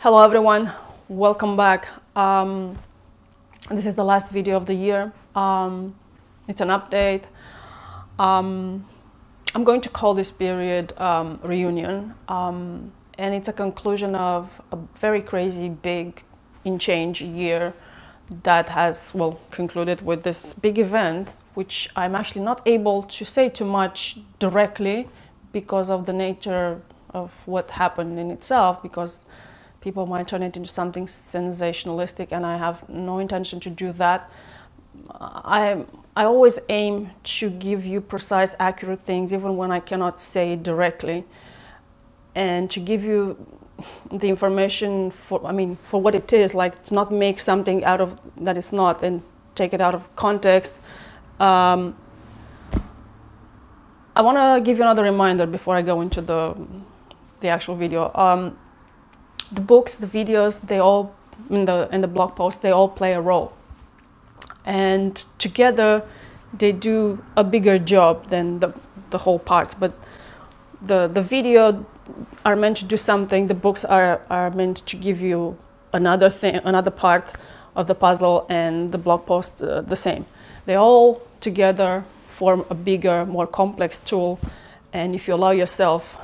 Hello everyone, welcome back. This is the last video of the year. It's an update. I'm going to call this period reunion, and it's a conclusion of a very crazy, big, in change year that has, well, concluded with this big event, which I'm actually not able to say too much directly because of the nature of what happened in itself, because people might turn it into something sensationalistic, and I have no intention to do that. I always aim to give you precise, accurate things, even when I cannot say it directly, and to give you the information for what it is, like to not make something out of that it's not and take it out of context. I want to give you another reminder before I go into the actual video. The books, the videos, they all, in the blog post, they all play a role. And together, they do a bigger job than the whole parts. But the video are meant to do something, the books are meant to give you another thing, another part of the puzzle, and the blog post the same. They all together form a bigger, more complex tool. And if you allow yourself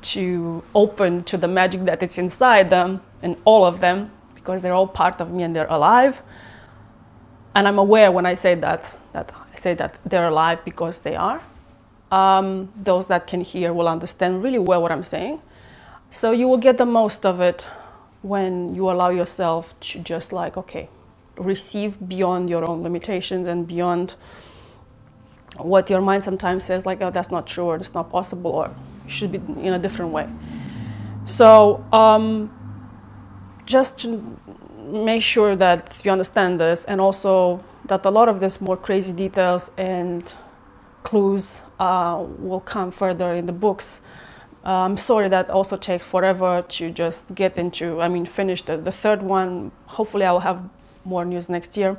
to open to the magic that it's inside them, and all of them, because they're all part of me and they're alive. And I'm aware when I say that they're alive because they are. Those that can hear will understand really well what I'm saying. So you will get the most of it when you allow yourself to just receive beyond your own limitations and beyond what your mind sometimes says, like, oh, that's not true, or it's not possible, or should be in a different way. So just to make sure that you understand this, and also that a lot of this more crazy details and clues will come further in the books. I'm sorry that also takes forever to just get into, finish the third one. Hopefully I will have more news next year.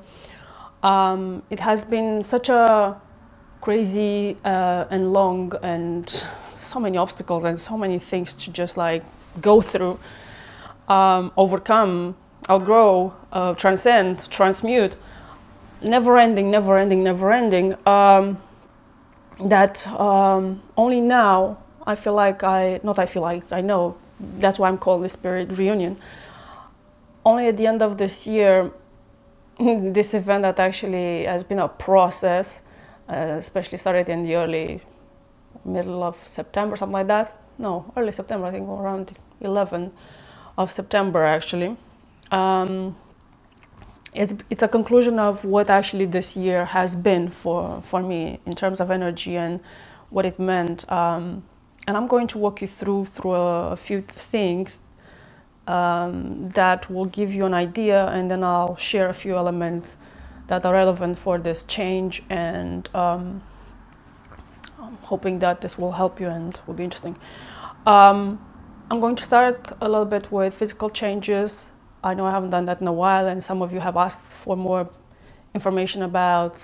It has been such a crazy and long, and so many obstacles and so many things to just go through, overcome, outgrow, transcend, transmute, never ending, that only now I feel like I know, that's why I'm calling this period reunion. Only at the end of this year, this event that actually has been a process, especially started in the middle of September, something like that. No, early September, I think around 11 of September actually. It's a conclusion of what actually this year has been for me in terms of energy and what it meant. And I'm going to walk you through a few things that will give you an idea, and then I'll share a few elements that are relevant for this change, and I'm hoping that this will help you and will be interesting. I'm going to start a little bit with physical changes. I know I haven't done that in a while, and some of you have asked for more information about,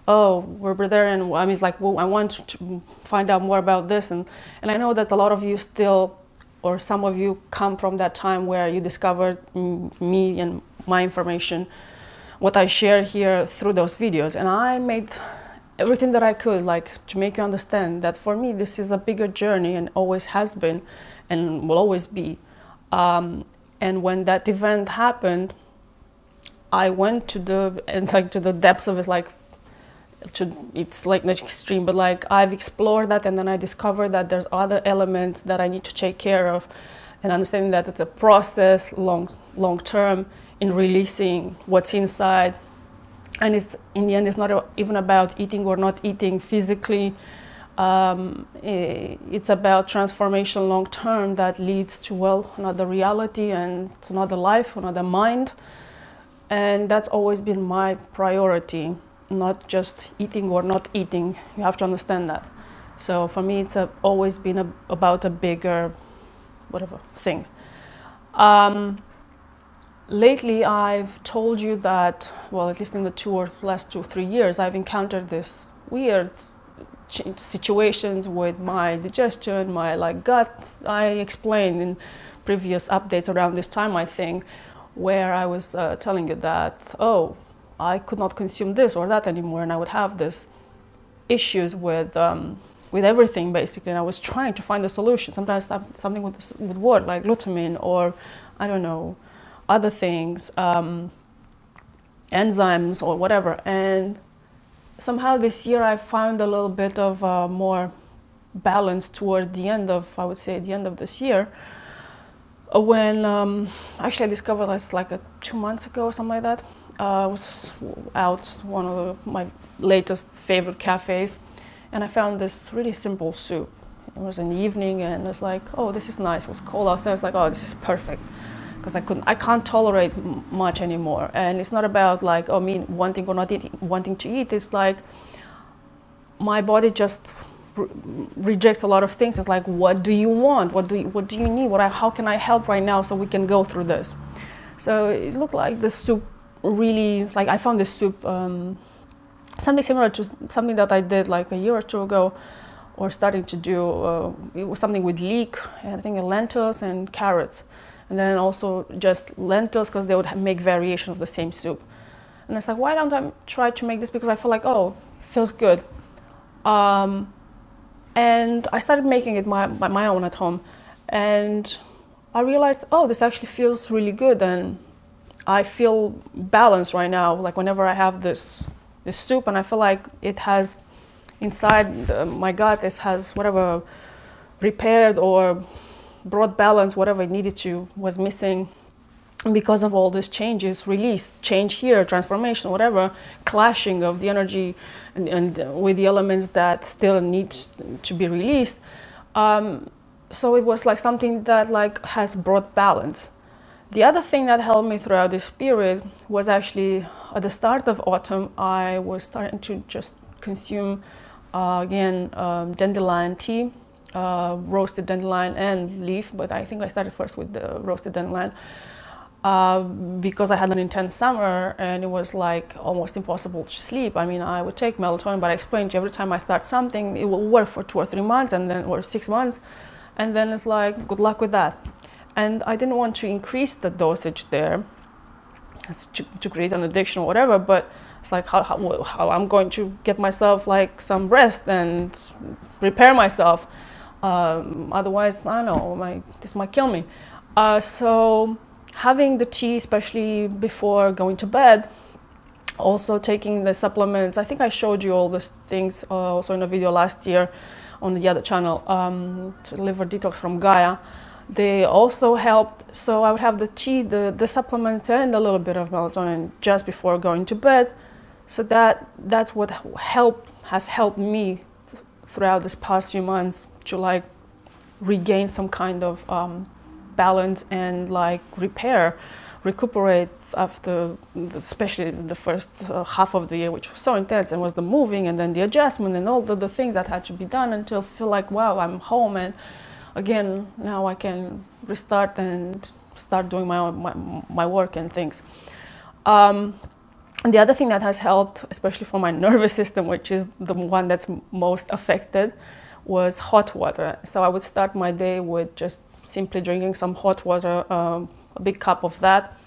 oh, we're there, and well, I want to find out more about this, and I know that a lot of you still, or some of you come from that time where you discovered me and my information, what I share here through those videos, and I made everything that I could to make you understand that for me this is a bigger journey, and always has been and will always be. And when that event happened, I went to the depths of it, it's not extreme, but I've explored that, and then I discovered that there's other elements that I need to take care of, and understanding that it's a process, long term, in releasing what's inside. And in the end, it's not even about eating or not eating physically. It's about transformation long term that leads to, well, another reality and another life, another mind. And that's always been my priority, not just eating or not eating. You have to understand that. So for me, it's always been about a bigger, whatever, thing. Lately, I've told you that, well, at least in the last 2 or 3 years, I've encountered this weird situations with my digestion, my gut. I explained in previous updates around this time, I think, where I was telling you that, oh, I could not consume this or that anymore, and I would have this issues with everything, basically, and I was trying to find a solution. Sometimes something would work, like glutamine, or I don't know, other things, enzymes or whatever. And somehow this year I found a little bit of more balance toward the end of, I would say, the end of this year, when actually I discovered this like 2 months ago or something like that. I was out one of my latest favorite cafes, and I found this really simple soup. It was in the evening, and I was like, oh, this is nice. It was cold outside. I was like, oh, this is perfect, because I can't tolerate much anymore. And it's not about like, oh, me wanting or not wanting to eat. It's like my body just rejects a lot of things. It's like, what do you want? What do you need? How can I help right now so we can go through this? So it looked like the soup really, like I found this soup, something similar to something that I did like a year or two ago, or starting to do. It was something with leek, I think lentils and carrots, and then also just lentils, because they would make variation of the same soup. And it's like, why don't I try to make this? Because I feel like, oh, it feels good. And I started making it by my own at home, and I realized, oh, this actually feels really good, and I feel balanced right now. Like whenever I have this soup, and I feel like it has inside my gut, it has whatever repaired or brought balance, whatever it needed to, was missing. And because of all these changes, release, change here, transformation, whatever, clashing of the energy and with the elements that still need to be released. So it was like something that like has brought balance. The other thing that helped me throughout this period was actually at the start of autumn, I was starting to just consume again dandelion tea, roasted dandelion and leaf, but I think I started first with the roasted dandelion. Because I had an intense summer and it was like almost impossible to sleep. I mean, I would take melatonin, but I explained to you, every time I start something, it will work for 2 or 3 months, and then, or 6 months, and then it's like, good luck with that. And I didn't want to increase the dosage there to create an addiction or whatever, but it's like how I'm going to get myself like some rest and repair myself. Otherwise, I don't know, this might kill me. So having the tea, especially before going to bed, also taking the supplements. I think I showed you all these things also in a video last year on the other channel, liver detox from Gaia. They also helped. So I would have the tea, the supplements, and a little bit of melatonin just before going to bed. So that's what has helped me throughout this past few months to like regain some kind of balance and like recuperate after, especially the first half of the year, which was so intense, and was the moving and then the adjustment and all the things that had to be done, until I feel like, wow, I'm home, and again now I can restart and start doing my work and things. And the other thing that has helped, especially for my nervous system, which is the one that's most affected, was hot water. So I would start my day with just simply drinking some hot water, a big cup of that,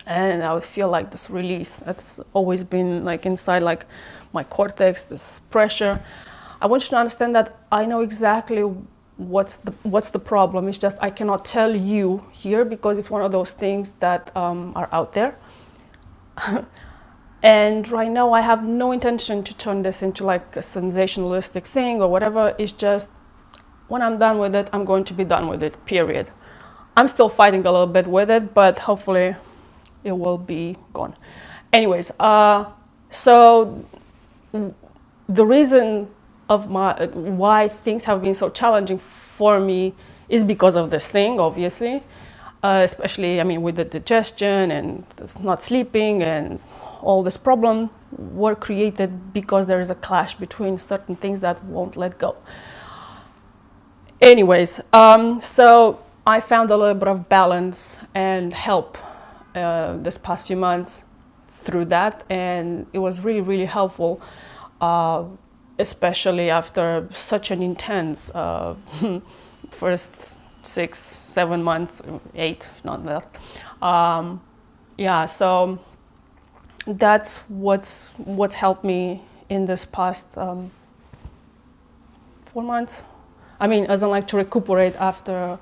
and I would feel like this release that's always been like inside, like my cortex, this pressure. I want you to understand that I know exactly what's the problem. It's just I cannot tell you here, because it's one of those things that are out there. And right now I have no intention to turn this into like a sensationalistic thing or whatever. It's just, when I'm done with it, I'm going to be done with it, period. I'm still fighting a little bit with it, but hopefully it will be gone. Anyways, so the reason of why things have been so challenging for me is because of this thing, obviously. Especially, I mean, with the digestion and not sleeping, and all this problem were created because there is a clash between certain things that won't let go. Anyways, so I found a little bit of balance and help this past few months through that, and it was really, really helpful, especially after such an intense first 6, 7 months, 8, not that. Yeah, so that's what's helped me in this past 4 months. I mean, as in like to recuperate after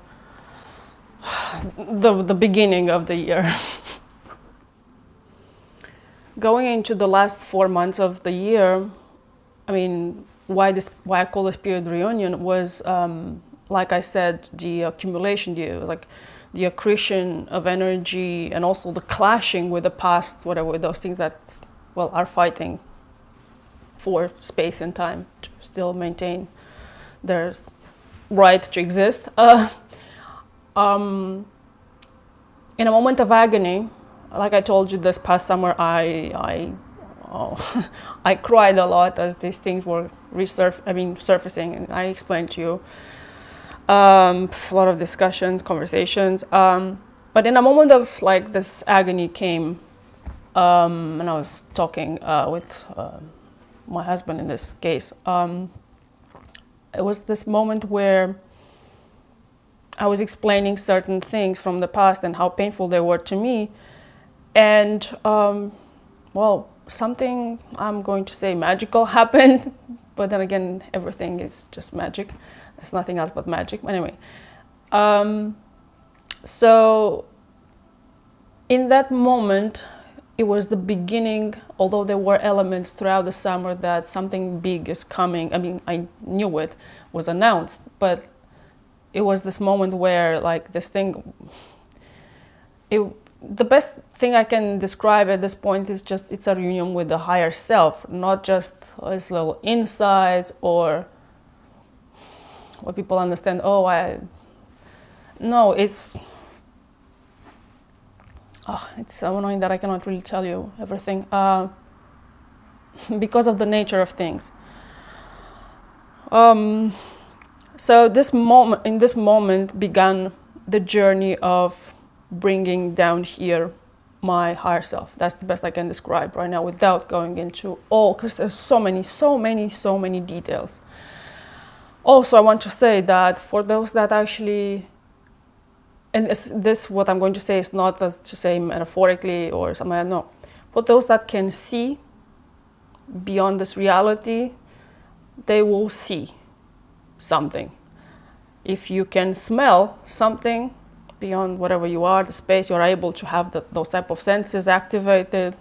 the beginning of the year. Going into the last 4 months of the year, I mean, why I call this period reunion was, like I said, the accumulation, the accretion of energy, and also the clashing with the past, whatever, those things that, well, are fighting for space and time to still maintain their right to exist. In a moment of agony, like I told you, this past summer, I cried a lot as these things were surfacing, and I explained to you. A lot of discussions, conversations, but in a moment of like this agony came, and I was talking with my husband in this case. It was this moment where I was explaining certain things from the past and how painful they were to me, and well, something, I'm going to say, magical happened, but then again, everything is just magic. It's nothing else but magic. Anyway, so in that moment, it was the beginning, although there were elements throughout the summer that something big is coming. I mean, I knew it was announced, but it was this moment where, like, this thing, the best thing I can describe at this point is just it's a reunion with the higher self, not just as little insights or what people understand. No, it's so annoying that I cannot really tell you everything because of the nature of things. So in this moment began the journey of bringing down here my higher self. That's the best I can describe right now without going into all, because there's so many details. Also, I want to say that for those that actually, and this what I'm going to say is not as to say metaphorically or something, no. For those that can see beyond this reality, they will see something. If you can smell something beyond whatever you are, the space, you're able to have those type of senses activated,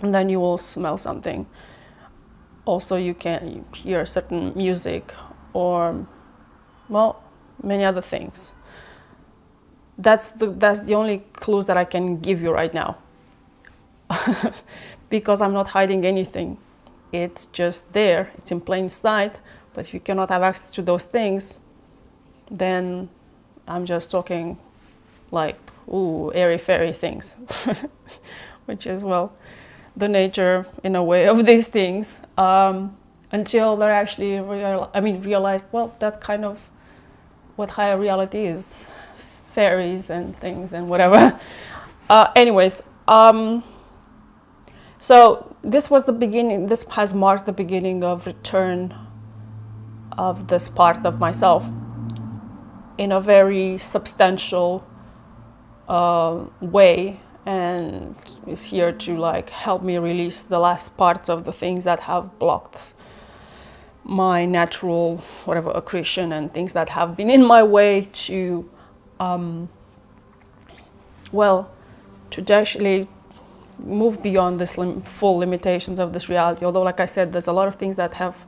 and then you will smell something. Also, you can hear certain music or, well, many other things. That's the only clues that I can give you right now. Because I'm not hiding anything. It's just there, it's in plain sight, but if you cannot have access to those things, then I'm just talking like, ooh, airy-fairy things, which is, well, the nature, in a way, of these things, until they're actually realized, well, that's kind of what higher reality is, fairies and things and whatever. Anyways, so this was the beginning, this has marked the beginning of return of this part of myself in a very substantial way, and is here to like help me release the last parts of the things that have blocked my natural whatever accretion and things that have been in my way to well, to actually move beyond this full limitations of this reality. Although, like I said, there's a lot of things that have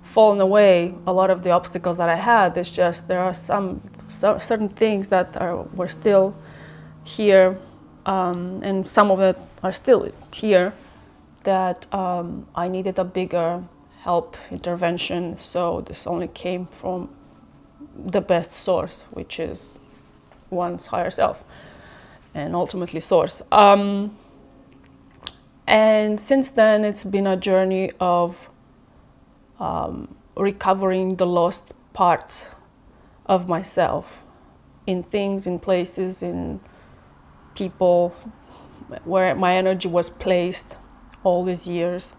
fallen away, a lot of the obstacles that I had. It's just there are some certain things that were still here, and some of it are still here, that I needed a bigger help, intervention. So this only came from the best source, which is one's higher self and ultimately source. And since then, it's been a journey of recovering the lost parts of myself in things, in places, in people, where my energy was placed all these years.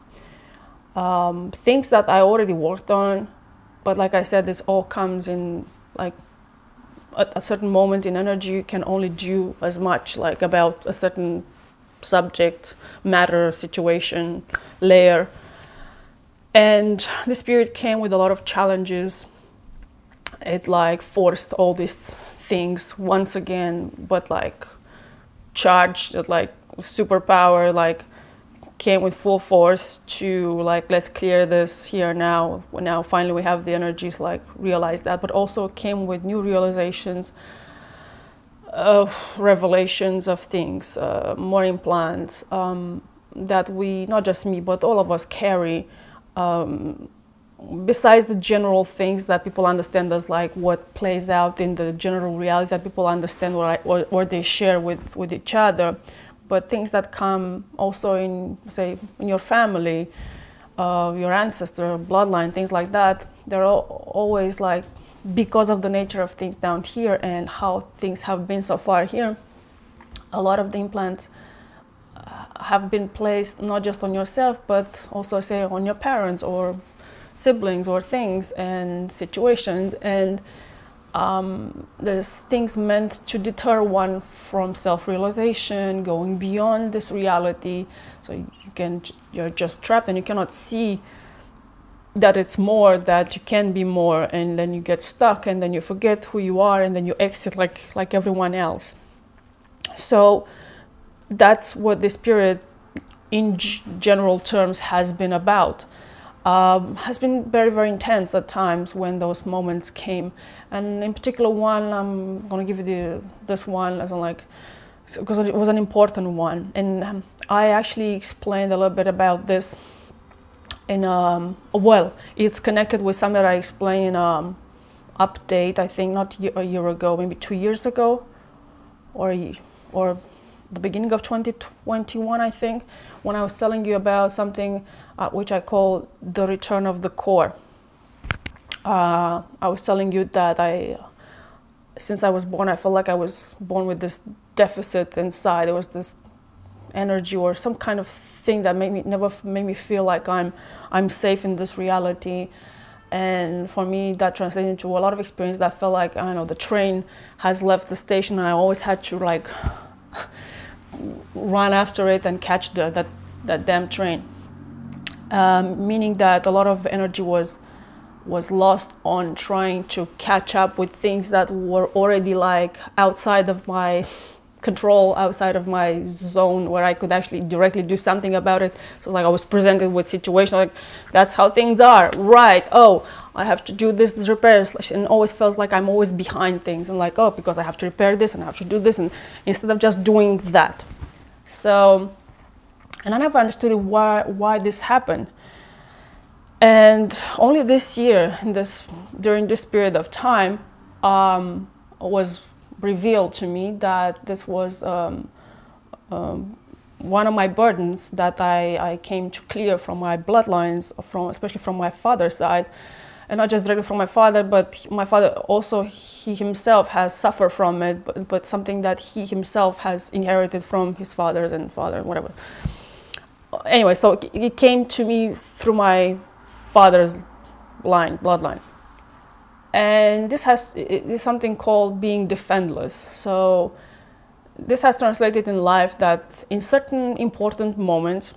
Things that I already worked on, but like I said, this all comes in like at a certain moment in energy, you can only do as much, like about a certain subject, matter, situation, layer. And this period came with a lot of challenges. It like forced all these things once again, but like charged, like superpower, like came with full force to like, let's clear this here now. Now finally we have the energies, like realize that, but also came with new realizations, revelations of things, more implants that we, not just me, but all of us carry. Besides the general things that people understand as like what plays out in the general reality that people understand or they share with each other, but things that come also in, say, in your family, your ancestor, bloodline, things like that, they're always like, because of the nature of things down here and how things have been so far here, a lot of the implants have been placed not just on yourself, but also, say, on your parents or siblings or things and situations. And there's things meant to deter one from self-realization, going beyond this reality. So you're just trapped and you cannot see that it's more, that you can be more, and then you get stuck and then you forget who you are and then you exit like everyone else. So that's what this period in general terms has been about. Has been very, very intense at times when those moments came. And in particular one, I'm going to give you this one as because it was an important one. And I actually explained a little bit about this in, well, it's connected with something that I explained in update, I think not a year ago, maybe 2 years ago, or the beginning of 2021, I think, when I was telling you about something which I call the return of the core. I was telling you that since I was born, I felt like I was born with this deficit inside. There was this energy or some kind of thing that never made me feel like I'm safe in this reality. And for me, that translated into a lot of experience that felt like, I don't know, the train has left the station and I always had to like run after it and catch that damn train. Meaning that a lot of energy was lost on trying to catch up with things that were already like outside of my control, outside of my zone, where I could actually directly do something about it. So like I was presented with situations like, that's how things are, right? Oh, I have to do this repairs, and always felt like I'm always behind things, and like, oh, because I have to repair this and I have to do this, and instead of just doing that. So, and I never understood why this happened. And only this year, during this period of time, was revealed to me that this was one of my burdens that I came to clear from my bloodlines, especially from my father's side. And not just directly from my father, but my father also, he himself has suffered from it, but something that he himself has inherited from his father, whatever. Anyway, so it came to me through my father's bloodline. And this is something called being defenseless. So this has translated in life that in certain important moments,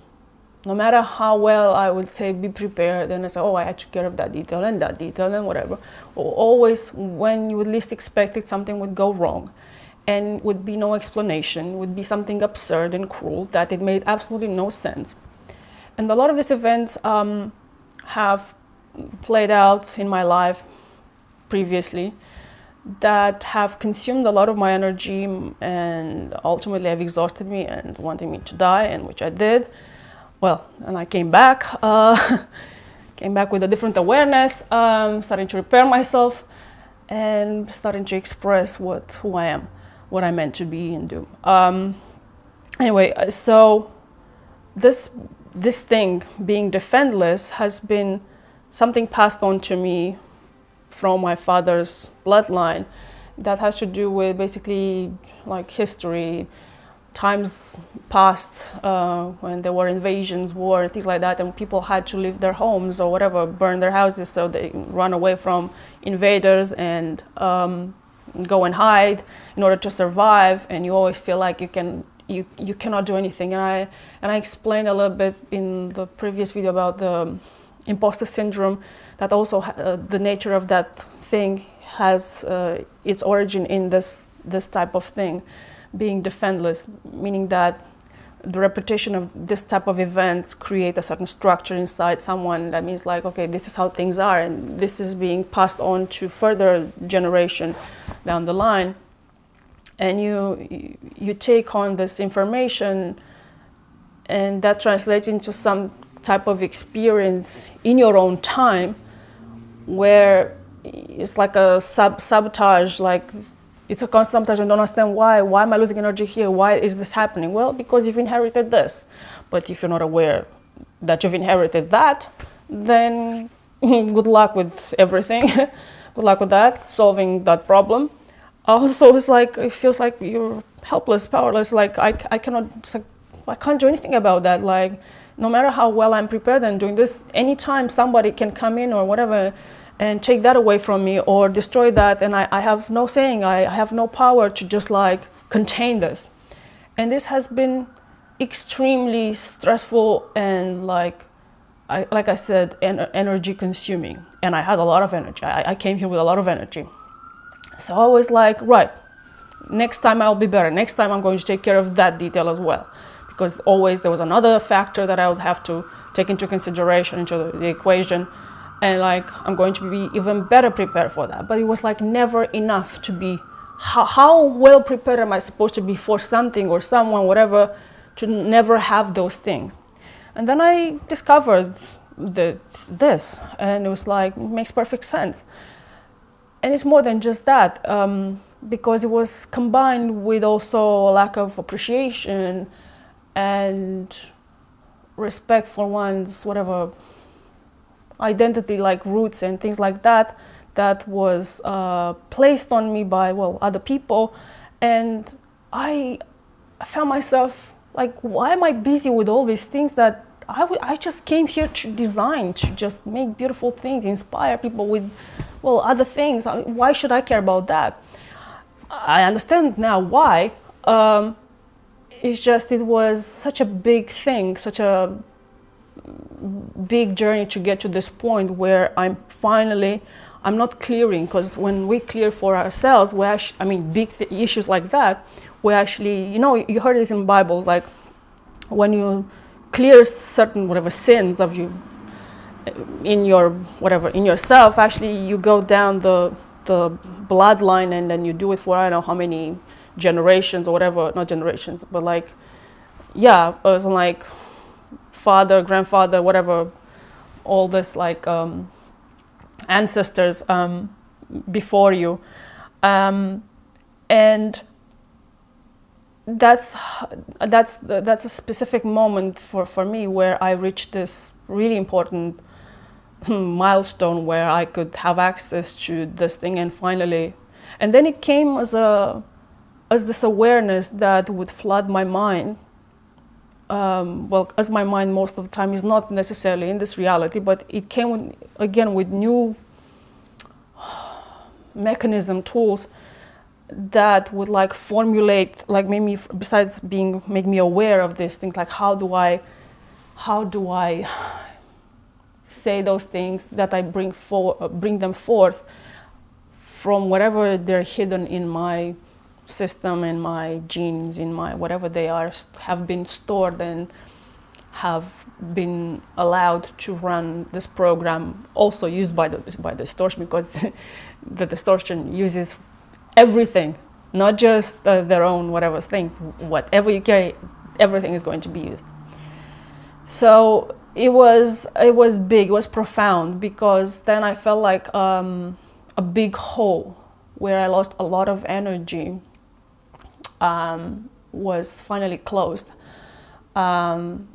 no matter how well I would say be prepared, and I say, oh, I had to care of that detail and whatever, or always when you would least expect it, something would go wrong, and would be no explanation, would be something absurd and cruel that it made absolutely no sense. And a lot of these events have played out in my life previously that have consumed a lot of my energy and ultimately have exhausted me and wanted me to die, and which I did. Well, and I came back with a different awareness, starting to repair myself and starting to express who I am, what I meant to be and do. Anyway, so this thing, being defenseless, has been something passed on to me from my father's bloodline that has to do with basically like history, times past when there were invasions, war, things like that, and people had to leave their homes or whatever, burn their houses so they run away from invaders. And go and hide in order to survive, and you always feel like you cannot do anything. And I explained a little bit in the previous video about the imposter syndrome, that also the nature of that thing has its origin in this type of thing, being defenseless, meaning that the repetition of this type of events create a certain structure inside someone that means like, okay, this is how things are, and this is being passed on to further generation down the line. And you take on this information, and that translates into some type of experience in your own time, where it's like a sabotage, like it's a constant sabotage. I don't understand why am I losing energy here? Why is this happening? Well, because you've inherited this. But if you're not aware that you've inherited that, then good luck with everything. Good luck with that, solving that problem. Also, it's like, it feels like you're helpless, powerless. Like I can't do anything about that. Like, no matter how well I'm prepared and doing this, anytime somebody can come in or whatever and take that away from me or destroy that, and I have no saying, I have no power to just like contain this. And this has been extremely stressful and like I said, energy consuming. And I had a lot of energy. I came here with a lot of energy. So I was like, right, next time I'll be better. Next time I'm going to take care of that detail as well. Because always there was another factor that I would have to take into consideration, into the equation. And like, I'm going to be even better prepared for that. But it was like never enough to be, how well prepared am I supposed to be for something or someone, whatever, to never have those things. And then I discovered this, and it was like, it makes perfect sense. And it's more than just that, because it was combined with also a lack of appreciation and respect for one's whatever identity, like roots and things like that, that was placed on me by, well, other people. And I found myself like, why am I busy with all these things that I just came here to design, to just make beautiful things, inspire people with, well, other things. Why should I care about that? I understand now why. It's just, it was such a big thing, such a big journey to get to this point where I'm not clearing, because when we clear for ourselves, big issues like that, we actually, you heard this in the Bible, like when you clear certain whatever sins of you in yourself, actually you go down the bloodline, and then you do it for I don't know how many generations or whatever, not generations, but like, yeah, it was like father, grandfather, whatever, all this like ancestors before you, and that's a specific moment for me where I reached this really important milestone where I could have access to this thing, and finally, and then it came as this awareness that would flood my mind. Well, as my mind most of the time is not necessarily in this reality, but it came again with new mechanism tools that would like formulate, like maybe besides make me aware of this thing, like how do I say those things that I bring them forth from whatever they're hidden in my system, in my genes, in my whatever they are, have been stored and have been allowed to run this program, also used by distortion, because the distortion uses everything, not just their own whatever things. Whatever you carry, everything is going to be used. So it was big, it was profound, because then I felt like a big hole where I lost a lot of energy was finally closed, and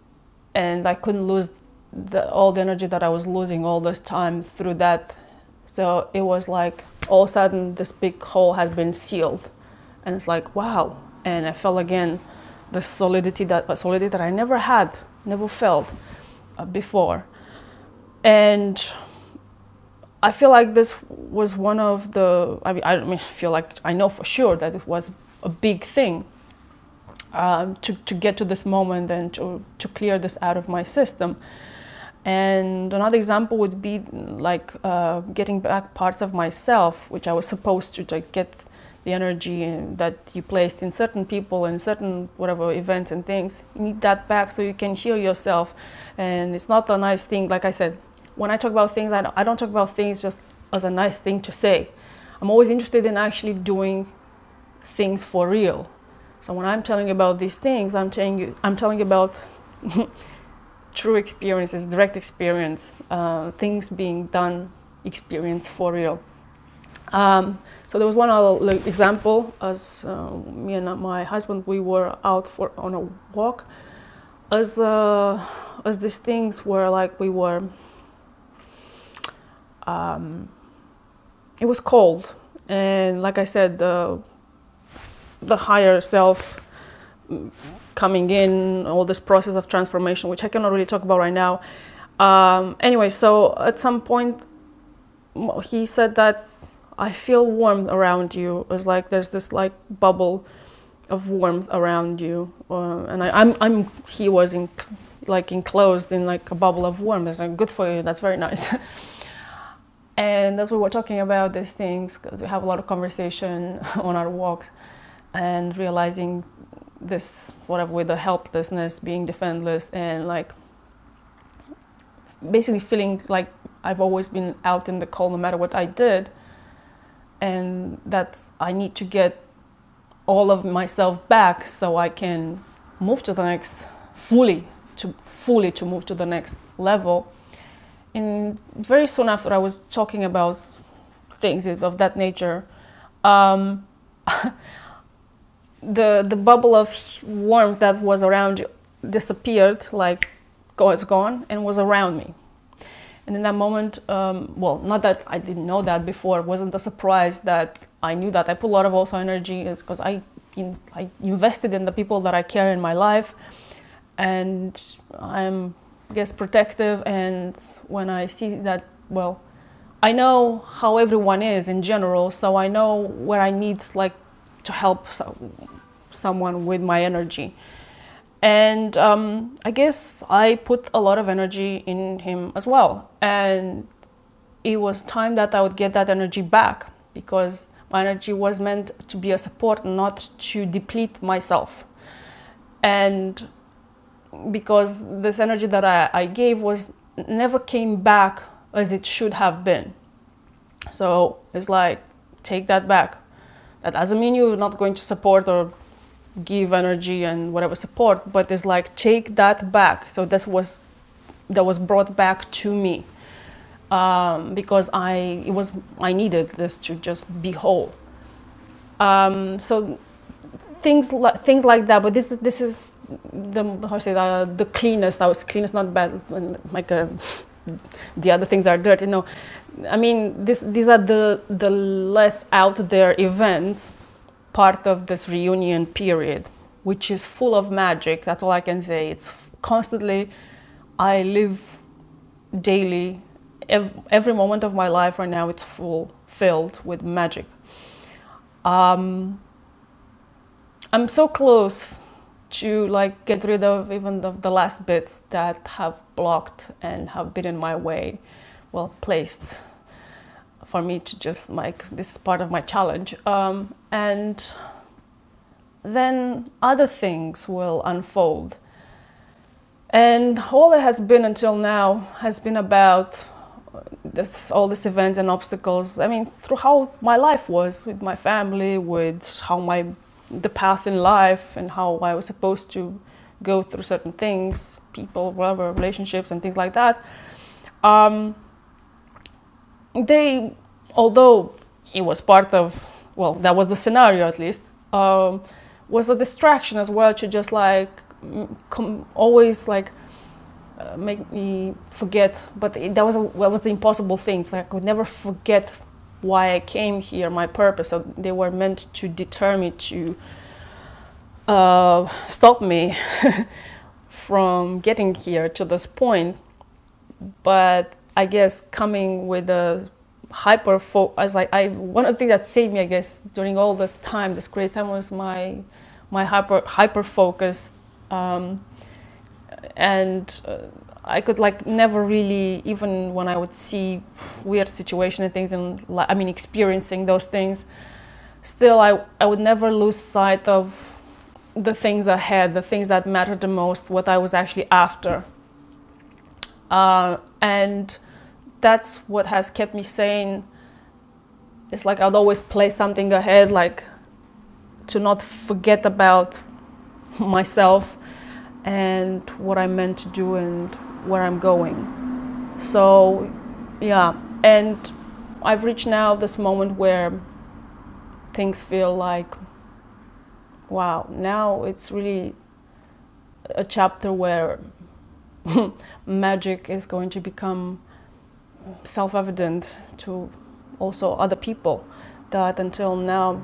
I couldn't lose all the energy that I was losing all this time through that. So it was like all of a sudden this big hole has been sealed, and it's like, wow. And I felt again the solidity that I never felt before. And I feel like this was one of the, I mean, I feel like I know for sure that it was a big thing to get to this moment and to clear this out of my system. And another example would be like getting back parts of myself, which I was supposed to get the energy that you placed in certain people and certain whatever events and things. You need that back so you can heal yourself. And it's not a nice thing, like I said, when I talk about things, I don't talk about things just as a nice thing to say. I'm always interested in actually doing things for real. So when I'm telling about these things, I'm telling about true experiences, direct experience, things being done, experience for real. So there was one other example, as me and my husband, we were out on a walk, as these things were like we were, it was cold, and like I said, the higher self coming in, all this process of transformation, which I cannot really talk about right now. Anyway, so at some point he said that I feel warm around you. It's like there's this like bubble of warmth around you, and he was enclosed in like a bubble of warmth. It's like, good for you, that's very nice. And that's what we're talking about, these things, because we have a lot of conversation on our walks, and realizing this, whatever, with the helplessness, being defenseless, and like basically feeling like I've always been out in the cold no matter what I did, and that I need to get all of myself back so I can move to the next, fully to move to the next level. And very soon after I was talking about things of that nature, the bubble of warmth that was around you disappeared, like was gone, and was around me. And in that moment, well, not that I didn't know that before, it wasn't a surprise that I knew that. I put a lot of also energy, because I invested in the people that I care in my life, and I'm, I guess, protective. And when I see that, well, I know how everyone is in general, so I know where I need like to help someone with my energy. And I guess I put a lot of energy in him as well. And it was time that I would get that energy back, because my energy was meant to be a support, not to deplete myself. And because this energy that I gave never came back as it should have been. So it's like, take that back. That doesn't mean you're not going to support or give energy and whatever support, but it's like, take that back. So that was brought back to me, because I needed this to just be whole. So things like that. But this is the cleanest. Cleanest, not bad, like the other things are dirty. No, I mean these are the less out there events, part of this reunion period, which is full of magic. That's all I can say. It's constantly, I live daily, every moment of my life right now, it's filled with magic. I'm so close to like get rid of even the last bits that have blocked and have been in my way, well, placed for me to just like, this is part of my challenge. And then other things will unfold. And all it has been until now has been about all these events and obstacles. I mean, through how my life was with my family, with how the path in life, and how I was supposed to go through certain things, people, whatever, relationships and things like that. Although it was part of, well, that was the scenario at least, was a distraction as well, to just like always like make me forget. But that was the impossible things. Like I could never forget why I came here, my purpose. So they were meant to deter me, to stop me from getting here to this point. But I guess coming with a one of the things that saved me, I guess, during all this time, this crazy time, was my hyper focus, and I could like never really, even when I would see weird situations and things, and I mean experiencing those things, still I would never lose sight of the things ahead, the things that mattered the most, what I was actually after, and that's what has kept me sane. It's like I'd always play something ahead, like to not forget about myself and what I'm meant to do and where I'm going. So yeah, and I've reached now this moment where things feel like, wow, now it's really a chapter where magic is going to become self-evident to also other people, that until now,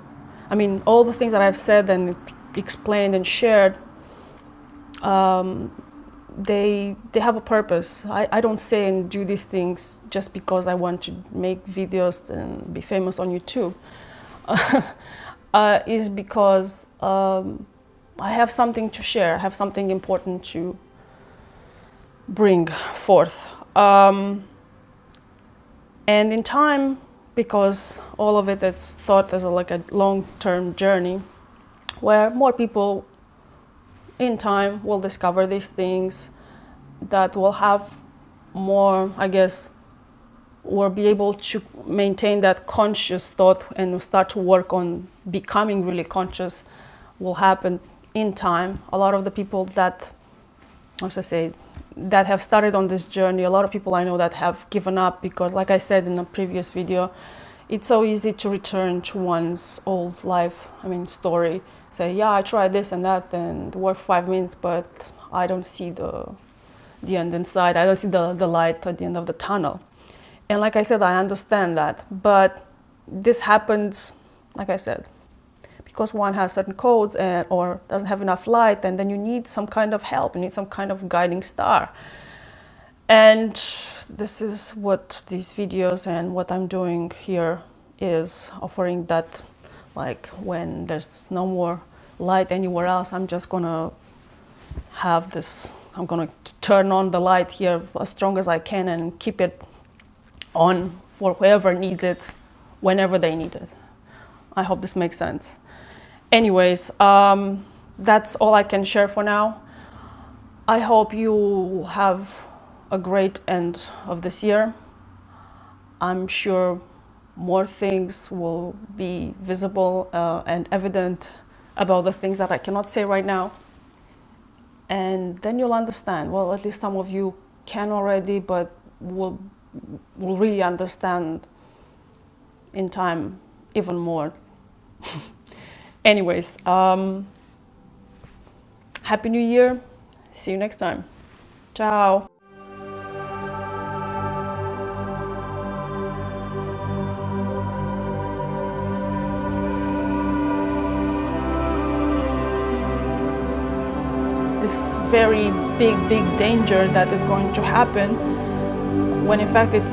I mean, all the things that I've said and explained and shared, they have a purpose. I don't say and do these things just because I want to make videos and be famous on YouTube. Is because I have something to share, I have something important to bring forth. And in time, because all of it is thought as like a long-term journey, where more people in time will discover these things, that will have more, I guess, or be able to maintain that conscious thought and start to work on becoming really conscious, will happen in time. A lot of the people that, how should I say, that have started on this journey, a lot of people I know that have given up, because like I said in a previous video, it's so easy to return to one's old life, story. Say, yeah, I tried this and that and worked 5 minutes, but I don't see the end inside. I don't see the light at the end of the tunnel. And like I said, I understand that, but this happens, like I said, because one has certain codes or doesn't have enough light, and then you need some kind of help, you need some kind of guiding star. And this is what these videos and what I'm doing here is, offering that, like when there's no more light anywhere else, I'm just gonna have this, I'm gonna turn on the light here as strong as I can and keep it on for whoever needs it, whenever they need it. I hope this makes sense. Anyways, that's all I can share for now. I hope you have a great end of this year. I'm sure more things will be visible and evident about the things that I cannot say right now. And then you'll understand. Well, at least some of you can already, but will really understand in time even more. Anyways, Happy New Year. See you next time. Ciao. This very big danger that is going to happen, when in fact it's